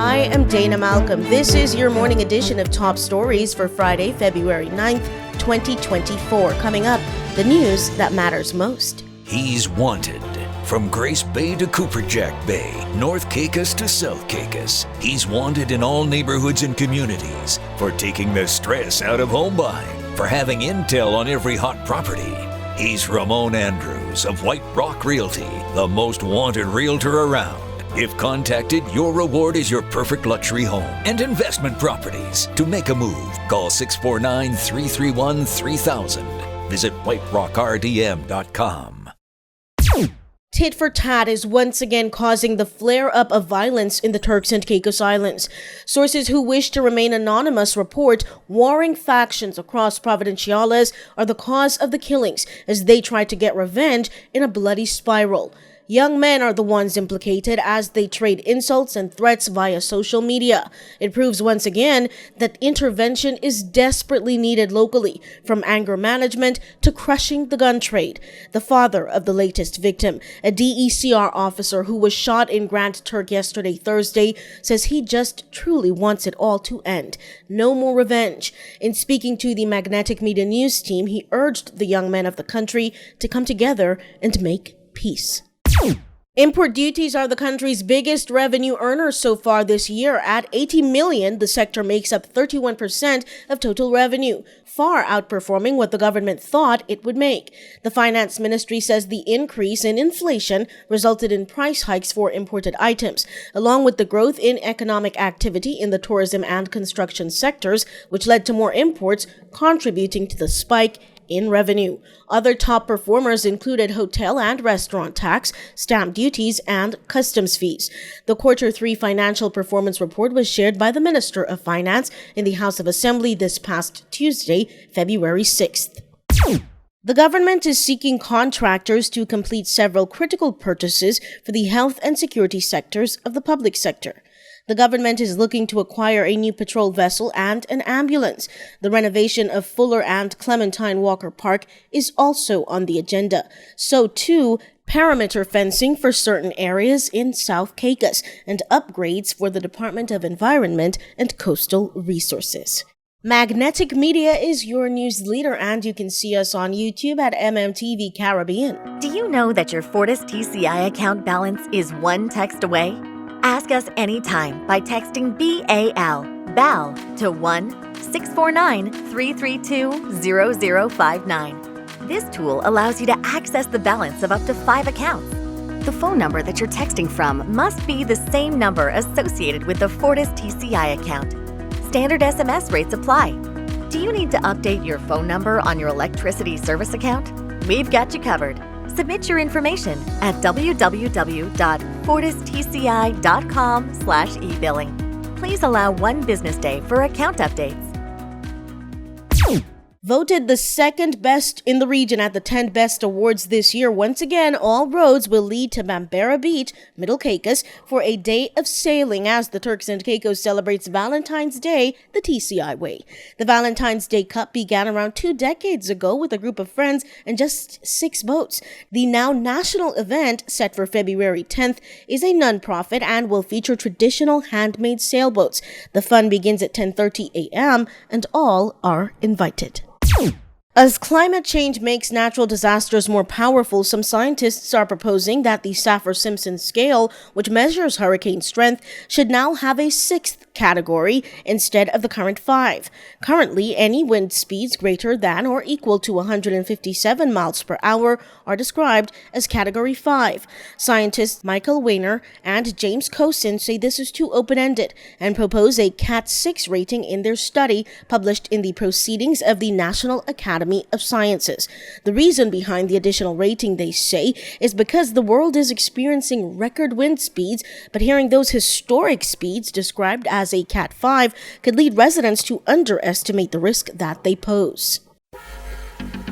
I am Dana Malcolm. This is your morning edition of Top Stories for Friday, February 9th, 2024. Coming up, the news that matters most. He's wanted. From Grace Bay to Cooperjack Bay, North Caicos to South Caicos, he's wanted in all neighborhoods and communities for taking the stress out of home buying, for having intel on every hot property. He's Ramon Andrews of White Rock Realty, the most wanted realtor around. If contacted, your reward is your perfect luxury home and investment properties. To make a move, call 649-331-3000. Visit whiterockrdm.com. Tit for tat is once again causing the flare-up of violence in the Turks and Caicos Islands. Sources who wish to remain anonymous report warring factions across Providenciales are the cause of the killings as they try to get revenge in a bloody spiral. Young men are the ones implicated as they trade insults and threats via social media. It proves once again that intervention is desperately needed locally, from anger management to crushing the gun trade. The father of the latest victim, a DECR officer who was shot in Grand Turk yesterday, Thursday, says he just truly wants it all to end. No more revenge. In speaking to the Magnetic Media News team, he urged the young men of the country to come together and make peace. Import duties are the country's biggest revenue earners so far this year. At $80 million, the sector makes up 31% of total revenue, far outperforming what the government thought it would make. The finance ministry says the increase in inflation resulted in price hikes for imported items, along with the growth in economic activity in the tourism and construction sectors, which led to more imports, contributing to the spike in revenue. Other top performers included hotel and restaurant tax, stamp duties, and customs fees. The Q3 financial performance report was shared by the Minister of Finance in the House of Assembly this past Tuesday, February 6th. The government is seeking contractors to complete several critical purchases for the health and security sectors of the public sector. The government is looking to acquire a new patrol vessel and an ambulance. The renovation of Fuller and Clementine Walker Park is also on the agenda. So too, perimeter fencing for certain areas in South Caicos and upgrades for the Department of Environment and Coastal Resources. Magnetic Media is your news leader, and you can see us on YouTube at MMTV Caribbean. Do you know that your Fortis TCI account balance is one text away? Ask us anytime by texting BAL to 1-649-332-0059. This tool allows you to access the balance of up to 5 accounts. The phone number that you're texting from must be the same number associated with the Fortis TCI account. Standard SMS rates apply. Do you need to update your phone number on your electricity service account? We've got you covered. Submit your information at www.fortistci.com/e-billing. Please allow 1 business day for account updates. Voted the second best in the region at the 10 Best Awards this year. Once again, all roads will lead to Bambera Beach, Middle Caicos, for a day of sailing as the Turks and Caicos celebrates Valentine's Day the TCI way. The Valentine's Day Cup began around 2 decades ago with a group of friends and just 6 boats. The now national event, set for February 10th, is a non-profit and will feature traditional handmade sailboats. The fun begins at 10:30 a.m. and all are invited. As climate change makes natural disasters more powerful, some scientists are proposing that the Saffir-Simpson scale, which measures hurricane strength, should now have a 6th category instead of the current 5. Currently, any wind speeds greater than or equal to 157 miles per hour are described as Category 5. Scientists Michael Weiner and James Cosin say this is too open-ended and propose a Cat 6 rating in their study published in the Proceedings of the National Academy of Sciences. The reason behind the additional rating, they say, is because the world is experiencing record wind speeds, but hearing those historic speeds described as a Cat 5 could lead residents to underestimate the risk that they pose.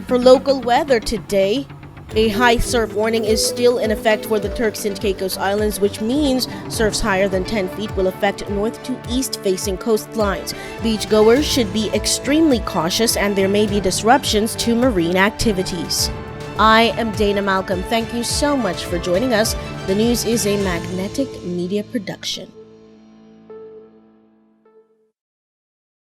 For local weather today, a high surf warning is still in effect for the Turks and Caicos Islands, which means surfs higher than 10 feet will affect north to east facing coastlines. Beachgoers should be extremely cautious and there may be disruptions to marine activities. I am Dana Malcolm. Thank you so much for joining us. The news is a Magnetic Media production.